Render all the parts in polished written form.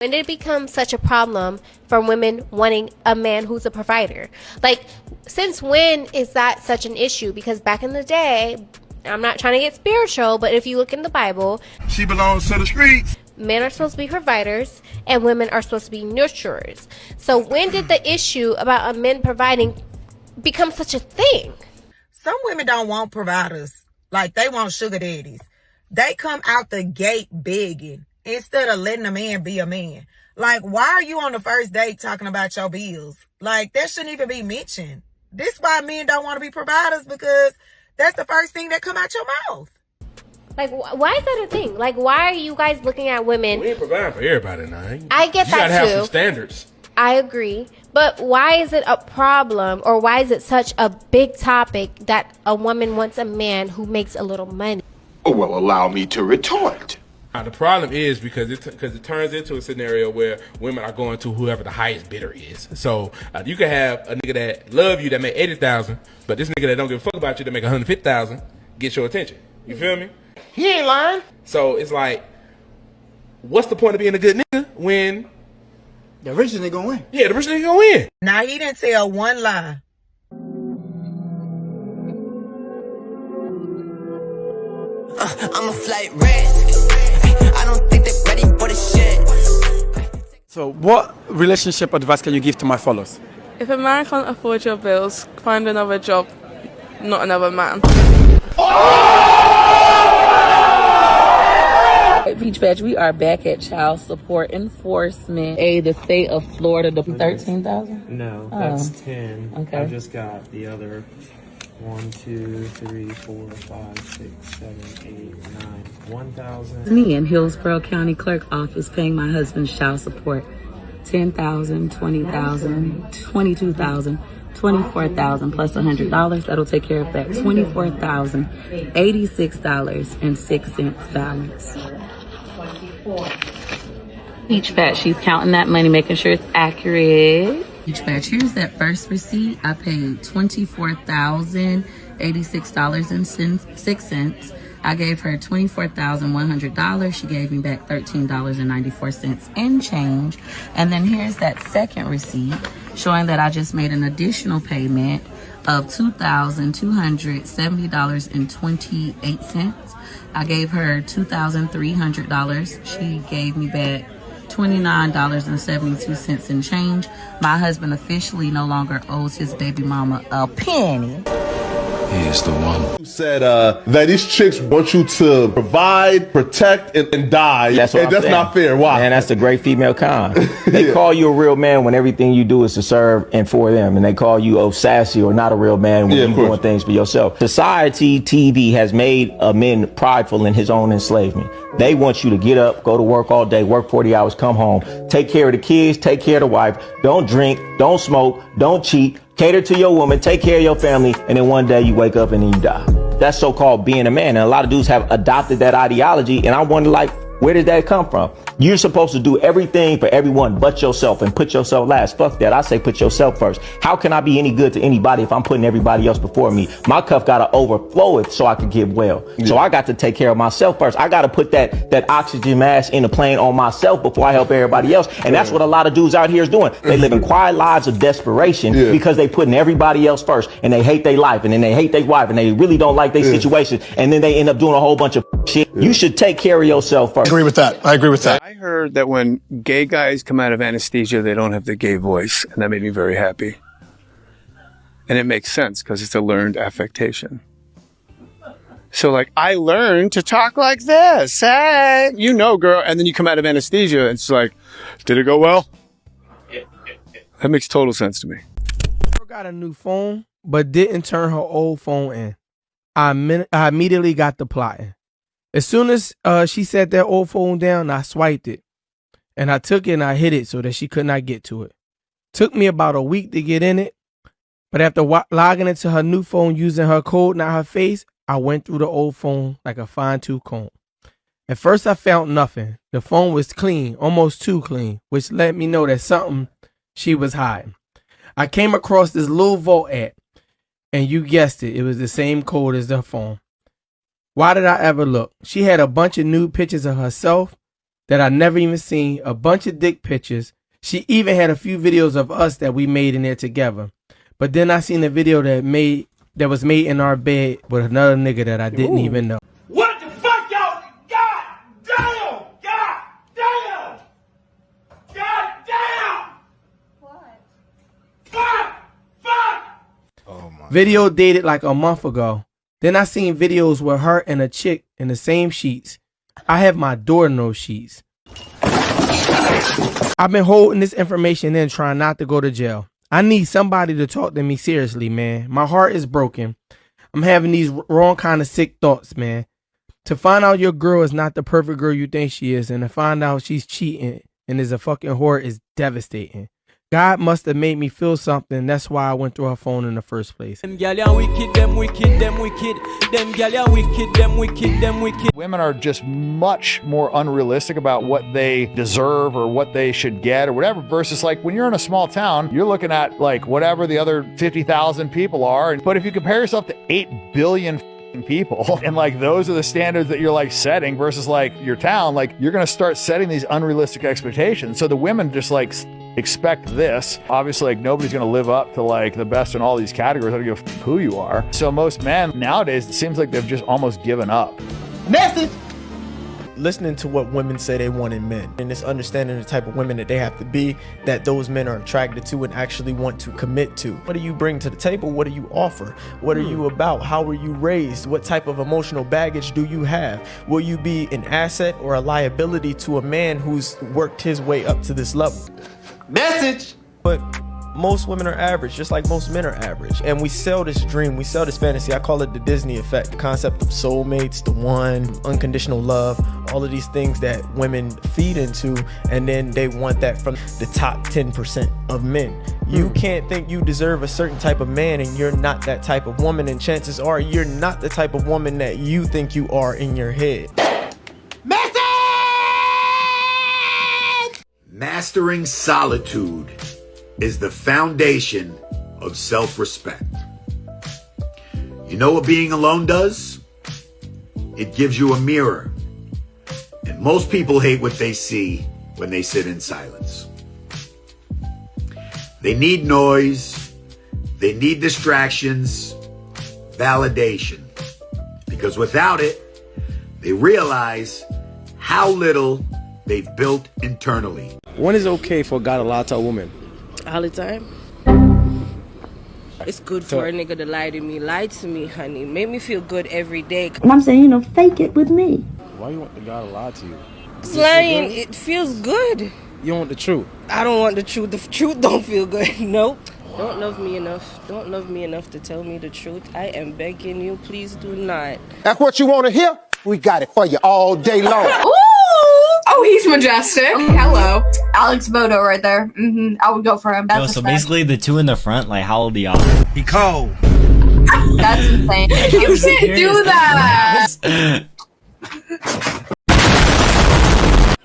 When did it become such a problem for women wanting a man who's a provider? Like, since when is that such an issue? Because back in the day, I'm not trying to get spiritual, but if you look in the Bible, she belongs to the streets. Men are supposed to be providers and women are supposed to be nurturers. So when did the issue about a men providing become such a thing? Some women don't want providers. Like, they want sugar daddies. They come out the gate begging instead of letting a man be a man. Like, why are you on the first date talking about your bills? Like, that shouldn't even be mentioned. This is why men don't want to be providers, because that's the first thing that come out your mouth. Like, why is that a thing? Like, why are you guys looking at women? We ain't providing for everybody now. I get that too. You gotta have some standards. I agree. But why is it a problem, or why is it such a big topic that a woman wants a man who makes a little money? Oh, well, allow me to retort. The problem is because it turns into a scenario where women are going to whoever the highest bidder is. So you can have a nigga that love you that make 80,000, but this nigga that don't give a fuck about you that make 150,000 get your attention. You feel me? He ain't lying. So it's like, what's the point of being a good nigga when the rich nigga gonna win? Yeah, the rich nigga gonna win. Now, he didn't tell one lie. I'm a flight risk. I don't think they're ready for the shit. So what relationship advice can you give to my followers? If a man can't afford your bills, find another job, not another man. Peach Patch, we are back at child support enforcement. The state of Florida, the 13,000? No, that's 10. Okay. I just got the other 1, 2, 3, 4, 5, 6, 7, 8, 9, 1,000. Me in Hillsborough County Clerk Office paying my husband's child support. 10,000, 20,000, 22,000, 24,000 plus $100. That'll take care of that $24,086.06 balance. Peach Patch, she's counting that money, making sure it's accurate. Peach Patch, here's that first receipt. I paid $24,086.06. I gave her $24,100. She gave me back $13.94 in change. And then here's that second receipt showing that I just made an additional payment of $2,270.28. I gave her $2,300. She gave me back $29.72 in change. My husband officially no longer owes his baby mama a penny. He is the one. You said that these chicks want you to provide, protect, and die. That's not fair. Why? Man, that's the great female kind. They call you a real man when everything you do is to serve and for them. And they call you sassy or not a real man when you're doing things for yourself. Society, TV has made men prideful in his own enslavement. They want you to get up, go to work all day, work 40 hours, come home, take care of the kids, take care of the wife, don't drink, don't smoke, don't cheat, cater to your woman, take care of your family, and then one day you wake up and then you die. That's so-called being a man. And a lot of dudes have adopted that ideology, and I wonder, like, where did that come from? You're supposed to do everything for everyone but yourself and put yourself last. Fuck that. I say put yourself first. How can I be any good to anybody if I'm putting everybody else before me? My cup got to overflow it so I can give well. So I got to take care of myself first. I got to put that oxygen mask in the plane on myself before I help everybody else. And that's what a lot of dudes out here is doing. They living quiet lives of desperation because they putting everybody else first, and they hate their life, and then they hate their wife, and they really don't like their situation, and then they end up doing a whole bunch of shit. You should take care of yourself first. I agree with that. I agree with that. I heard that when gay guys come out of anesthesia, they don't have the gay voice, and that made me very happy. And it makes sense because it's a learned affectation. So, like, I learned to talk like this. Hey, you know, girl. And then you come out of anesthesia, and it's like, did it go well? That makes total sense to me. She got a new phone, but didn't turn her old phone in. I immediately got to plotting. As soon as she set that old phone down, I swiped it. And I took it and I hid it so that she could not get to it. Took me about a week to get in it. But after logging into her new phone using her code, not her face, I went through the old phone like a fine-tooth comb. At first, I found nothing. The phone was clean, almost too clean, which let me know that something she was hiding. I came across this little Vault app, and you guessed it, it was the same code as the phone. Why did I ever look? She had a bunch of nude pictures of herself, that I never even seen, a bunch of dick pictures. She even had a few videos of us that we made in there together. But then I seen a video that was made in our bed with another nigga that I didn't even know. What the fuck, y'all? God damn! God damn! God damn! What? Fuck! Fuck! Video dated like a month ago. Then I seen videos with her and a chick in the same sheets. I have my daughter in those sheets. I've been holding this information in, trying not to go to jail. I need somebody to talk to me seriously, man. My heart is broken. I'm having these wrong kind of sick thoughts, man. To find out your girl is not the perfect girl you think she is, and to find out she's cheating and is a fucking whore is devastating. God must have made me feel something. That's why I went through her phone in the first place. Them gyal ya wicked, them wicked, them wicked. Them gyal ya wicked, them wicked, them wicked. Women are just much more unrealistic about what they deserve or what they should get or whatever, versus like when you're in a small town, you're looking at like whatever the other 50,000 people are. But if you compare yourself to 8 billion people and like those are the standards that you're like setting versus like your town, like you're going to start setting these unrealistic expectations. So the women just like expect this. Obviously, like nobody's going to live up to like the best in all these categories. I don't give a who you are. So most men nowadays, it seems like they've just almost given up. Message. Listening to what women say they want in men, and it's understanding the type of women that they have to be, that those men are attracted to and actually want to commit to. What do you bring to the table? What do you offer? What are you about? How were you raised? What type of emotional baggage do you have? Will you be an asset or a liability to a man who's worked his way up to this level? Message. But most women are average, just like most men are average. And we sell this dream, we sell this fantasy. I call it the Disney effect, the concept of soulmates, the one, unconditional love, all of these things that women feed into, and then they want that from the top 10% of men. You can't think you deserve a certain type of man and you're not that type of woman, and chances are you're not the type of woman that you think you are in your head. Mastering solitude is the foundation of self-respect. You know what being alone does? It gives you a mirror. And most people hate what they see when they sit in silence. They need noise. They need distractions, validation. Because without it, they realize how little they've built internally. When is it okay for a guy to lie to a woman? All the time. It's good for a nigga to lie to me. Lie to me, honey. Make me feel good every day. And I'm saying, fake it with me. Why you want the guy to lie to you? Lying, it feels good. You don't want the truth? I don't want the truth. The truth don't feel good. Nope. Don't love me enough. Don't love me enough to tell me the truth. I am begging you, please do not. That's what you want to hear? We got it for you all day long. Ooh! Oh, he's majestic. Hello. Alex Bodo right there. I would go for him. That's so basically the two in the front, like how old are y'all? He cold. That's insane. You can't do that.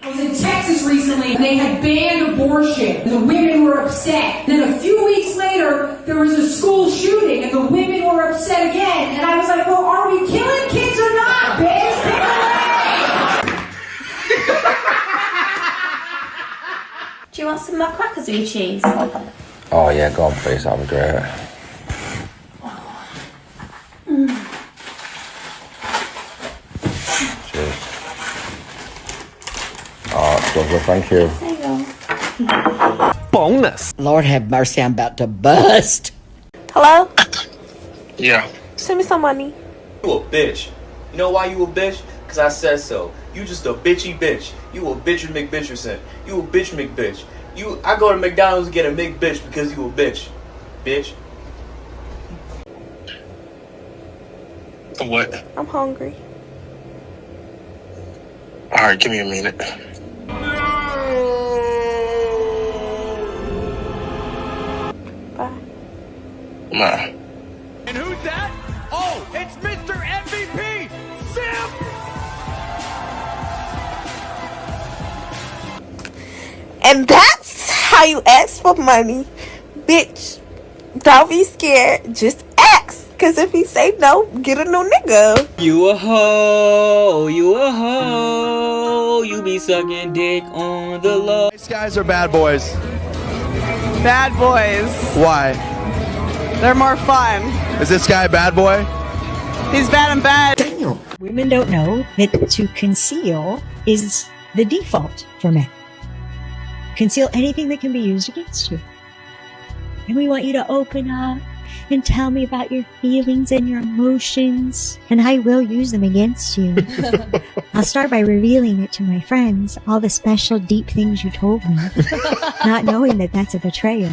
I was in Texas recently, and they had banned abortion. The women were upset. Then a few weeks later, there was a school shooting, and the women were upset again. And I was like, well, are we killing kids or not, bitch? Pick a lane. Do you want some more crackers with your cheese? Oh yeah, go on please, that'd be great. Cheers. Oh, it's lovely, thank you. There you go. Bonus. Lord have mercy, I'm about to bust. Hello? Yeah. Send me some money. You a bitch. You know why you a bitch? Cause I said so. You just a bitchy bitch. You a bitch McBitcherson. You a bitch McBitch. I go to McDonald's and get a McBitch because you a bitch. Bitch. What? I'm hungry. Alright, give me a minute. Bye. Nah. And who's that? Oh, it's Mr. MVP, Sim! And that's how you ask for money. Bitch, don't be scared. Just ask. Because if he say no, get a new nigga. You a hoe, you a hoe, you be sucking dick on the low. Nice guys are bad boys. Bad boys. Why? They're more fun. Is this guy a bad boy? He's bad and bad. Damn. Women don't know that to conceal is the default for men. Conceal anything that can be used against you. And we want you to open up and tell me about your feelings and your emotions, and I will use them against you. I'll start by revealing it to my friends, all the special deep things you told me, not knowing that that's a betrayal.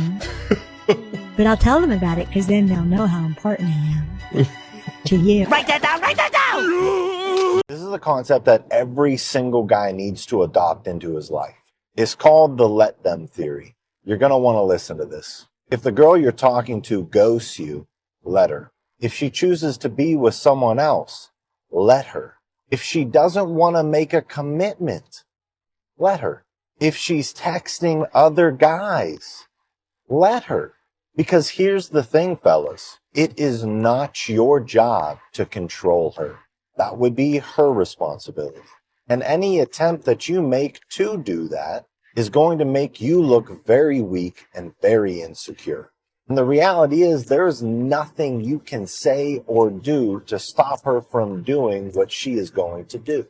But I'll tell them about it because then they'll know how important I am to you. Write that down, write that down! This is a concept that every single guy needs to adopt into his life. It's called the let them theory. You're going to want to listen to this. If the girl you're talking to ghosts you, let her. If she chooses to be with someone else, let her. If she doesn't want to make a commitment, let her. If she's texting other guys, let her. Because here's the thing, fellas. It is not your job to control her. That would be her responsibility. And any attempt that you make to do that is going to make you look very weak and very insecure. And the reality is there is nothing you can say or do to stop her from doing what she is going to do.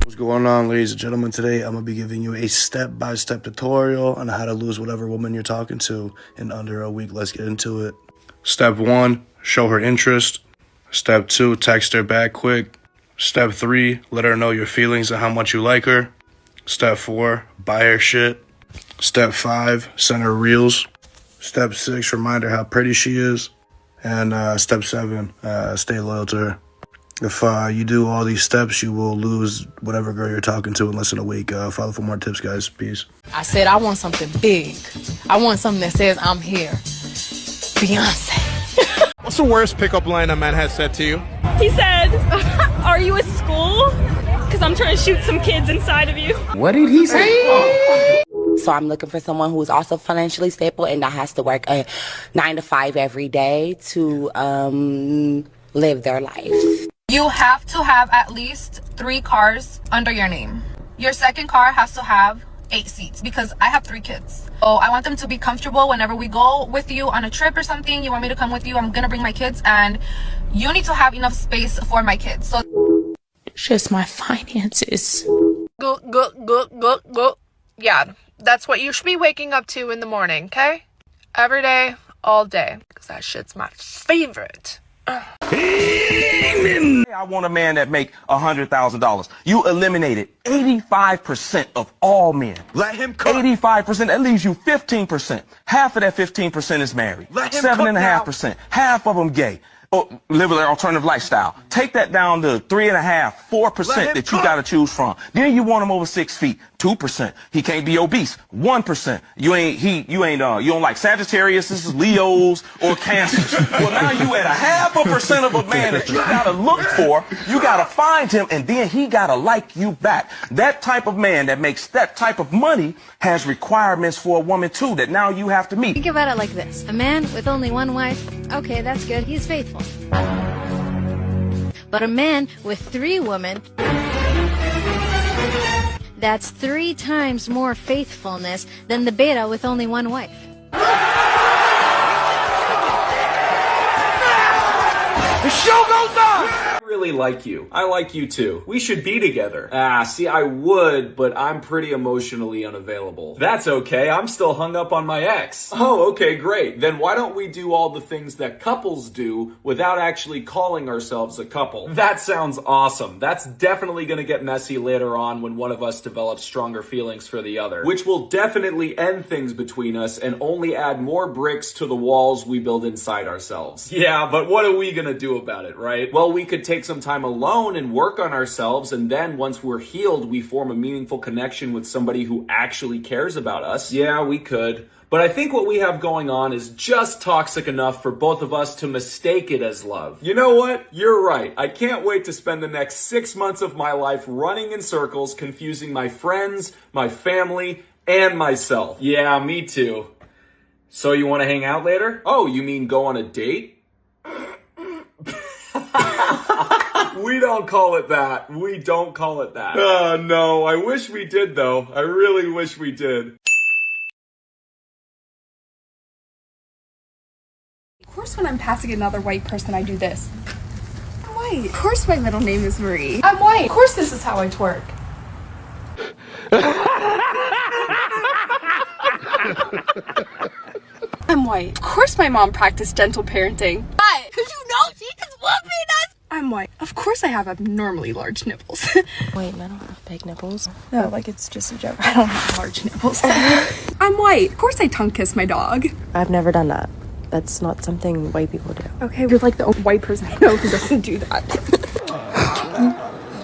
What's going on, ladies and gentlemen? Today I'm going to be giving you a step-by-step tutorial on how to lose whatever woman you're talking to in under a week. Let's get into it. Step 1, show her interest. Step 2, text her back quick. Step 3, let her know your feelings and how much you like her. Step 4, buy her shit. Step 5, send her reels. Step 6, remind her how pretty she is. And step 7, stay loyal to her. If you do all these steps, you will lose whatever girl you're talking to in less than a week. Follow for more tips, guys. Peace. I said I want something big. I want something that says I'm here. Beyonce. What's the worst pickup line a man has said to you? He said, "Are you at school? Because I'm trying to shoot some kids inside of you." What did he say? So I'm looking for someone who's also financially stable and that has to work a 9 to 5 every day to live their life. You have to have at least 3 cars under your name. Your second car has to have 8 seats because I have 3 kids. Oh, I want them to be comfortable whenever we go with you on a trip or something. You want me to come with you? I'm gonna bring my kids, and you need to have enough space for my kids. So Just my finances. go. Yeah, that's what you should be waking up to in the morning, okay? Every day, all day, because that shit's my favorite. I want a man that make $100,000. You eliminated 85% of all men. Let him cook. 85%. That leaves you 15%. Half of that 15% is married. 7.5%. Half of them gay. Or live an alternative lifestyle. Take that down to 3.5%, 4% that you got to choose from. Then you want him over 6 feet, 2%. He can't be obese, 1%. You don't like Sagittarius, Leos, or Cancers. Well, now you at 0.5% of a man that you got to look for. You got to find him, and then he got to like you back. That type of man that makes that type of money has requirements for a woman too that now you have to meet. Think about it like this: a man with only one wife, okay, that's good, he's faithful. But a man with 3 women, that's 3 times more faithfulness than the beta with only 1 wife. The show goes on! I really like you. I like you too. We should be together. See, I would, but I'm pretty emotionally unavailable. That's okay. I'm still hung up on my ex. Oh, okay, great. Then why don't we do all the things that couples do without actually calling ourselves a couple? That sounds awesome. That's definitely gonna get messy later on when one of us develops stronger feelings for the other, which will definitely end things between us and only add more bricks to the walls we build inside ourselves. Yeah, but what are we gonna do about it, right? Well, we could take some time alone and work on ourselves, and then once we're healed, we form a meaningful connection with somebody who actually cares about us. Yeah, we could. But I think what we have going on is just toxic enough for both of us to mistake it as love. You know what? You're right. I can't wait to spend the next 6 months of my life running in circles, confusing my friends, my family, and myself. Yeah, me too. So you want to hang out later? Oh, you mean go on a date? We don't call it that. We don't call it that. No, I wish we did though. I really wish we did. Of course when I'm passing another white person I do this. I'm white. Of course my middle name is Marie. I'm white. Of course this is how I twerk. I'm white. Of course my mom practiced gentle parenting. But, because you know she is whooping us. I'm white. Of course I have abnormally large nipples. Wait, I don't have big nipples. No, like it's just a joke. I don't have large nipples. I'm white. Of course I tongue kiss my dog. I've never done that. That's not something white people do. Okay, you're like the only white person I know who doesn't do that.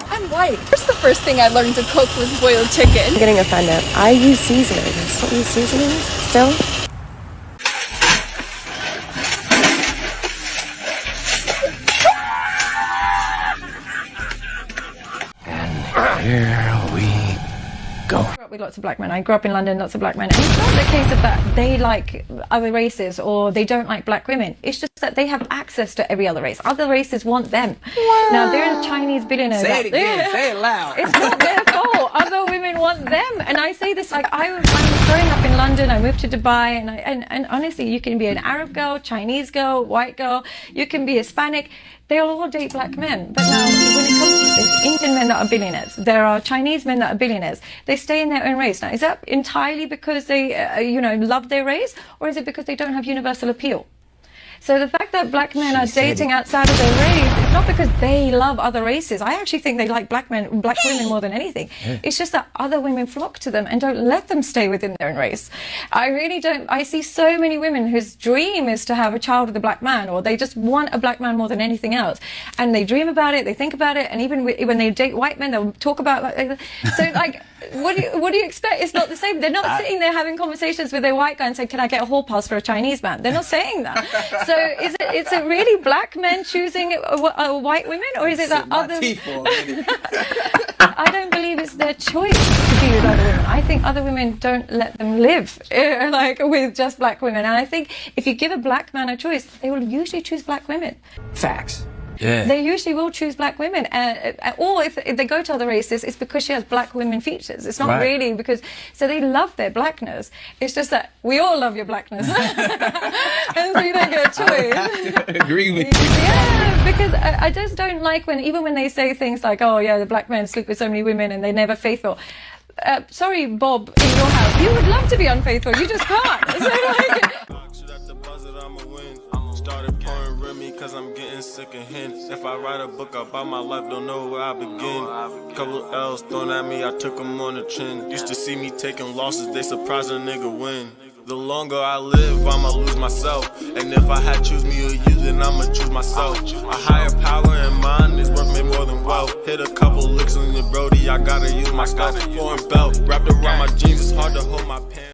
I'm white. The first thing I learned to cook was boiled chicken. I'm getting offended. I use seasonings. Don't you use seasonings still? Here we go. I grew up with lots of black men. I grew up in London, lots of black men. And it's not the case of that they like other races or they don't like black women. It's just that they have access to every other race. Other races want them. Wow. Now, there are Chinese billionaires. Say it again. Say it loud. It's not their fault. Other women want them. And I say this like I'm growing up in London. I moved to Dubai. And honestly, you can be an Arab girl, Chinese girl, white girl. You can be Hispanic. They all date black men. But now, when it comes to this, Indian men that are billionaires, there are Chinese men that are billionaires. They stay in their own race. Now, is that entirely because they, love their race, or is it because they don't have universal appeal? So the fact that black men are dating outside of their race, it's not because they love other races. I actually think they like black women more than anything. It's just that other women flock to them and don't let them stay within their own race. I really don't. I see so many women whose dream is to have a child with a black man, or they just want a black man more than anything else. And they dream about it, they think about it, and even when they date white men, they'll talk about it. So, like, what do you expect? It's not the same. They're not sitting there having conversations with their white guy and saying, can I get a hall pass for a Chinese man? They're not saying that. So is it really black men choosing white women, or is it that other... I don't believe it's their choice to be with other women. I think other women don't let them live like with just black women. And I think if you give a black man a choice, they will usually choose black women. Facts. Yeah. They usually will choose black women, or if they go to other races, it's because she has black women features. It's not really because, so they love their blackness. It's just that we all love your blackness, and so you don't get a choice. I agree with you. Yeah, because I just don't like even when they say things like, oh yeah, the black men sleep with so many women and they're never faithful. Sorry, Bob, in your house, you would love to be unfaithful, you just can't. So started pouring Remy cause I'm getting sick of hints. If I write a book about my life, don't know where I begin. Couple L's thrown at me, I took them on the chin. Used to see me taking losses, they surprised a nigga win. The longer I live, I'ma lose myself. And if I had choose me or you, then I'ma choose myself. A higher power in mind is worth me more than wealth. Hit a couple licks on your brody, I gotta use my scalp. Foreign belt wrapped around my jeans, it's hard to hold my pants.